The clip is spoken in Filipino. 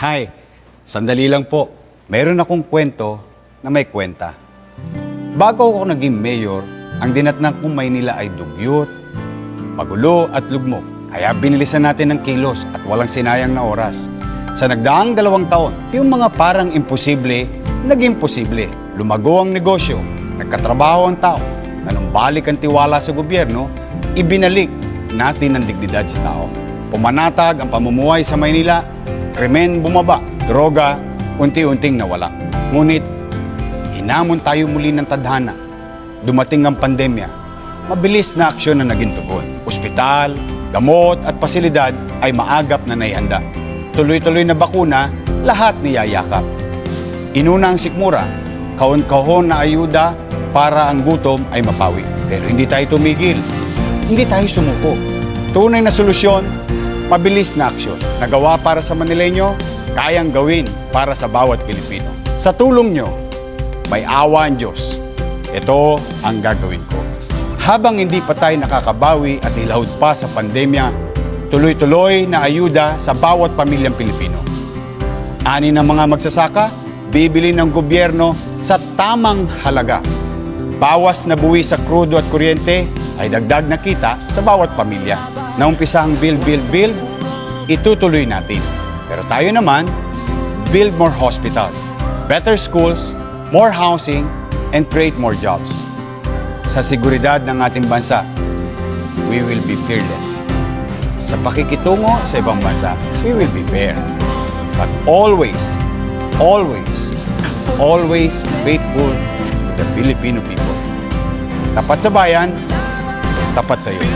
Hi, sandali lang po. Meron akong kwento na may kwenta. Bago ako naging mayor, ang dinatnan kong Maynila ay dugyot, magulo at lugmok. Kaya binilisan natin ng kilos at walang sinayang na oras. Sa nagdaang 2 taon, yung mga parang imposible, naging posible. Lumago ang negosyo, nagkatrabaho ang tao, nanumbalik ang tiwala sa gobyerno, ibinalik natin ang dignidad sa tao. Pumanatag ang pamumuhay sa Maynila, krimen bumaba, droga, unti-unting nawala. Ngunit, hinamon tayo muli ng tadhana. Dumating ang pandemya, mabilis na aksyon na naging tugon. Ospital, gamot at pasilidad ay maagap na naihanda. Tuloy-tuloy na bakuna, lahat niyayakap. Inuna ang sikmura, kahon-kahon na ayuda para ang gutom ay mapawi. Pero hindi tayo tumigil, hindi tayo sumuko. Tunay na solusyon, mabilis na aksyon. Nagawa para sa Manileño, kayang gawin para sa bawat Pilipino. Sa tulong nyo, may awa ang Diyos. Ito ang gagawin ko. Habang hindi pa tayo nakakabawi at hilahod pa sa pandemya, tuloy-tuloy na ayuda sa bawat pamilyang Pilipino. Ani ng mga magsasaka, bibili ng gobyerno sa tamang halaga. Bawas na buwi sa krudo at kuryente ay dagdag na kita sa bawat pamilya. Naumpisa ang build, itutuloy natin. Pero tayo naman, build more hospitals, better schools, more housing, and create more jobs. Sa seguridad ng ating bansa, we will be fearless. Sa pakikitungo sa ibang bansa, we will be fair. But always, always, always faithful to the Filipino people. Tapat sa bayan, tapat sa iyo.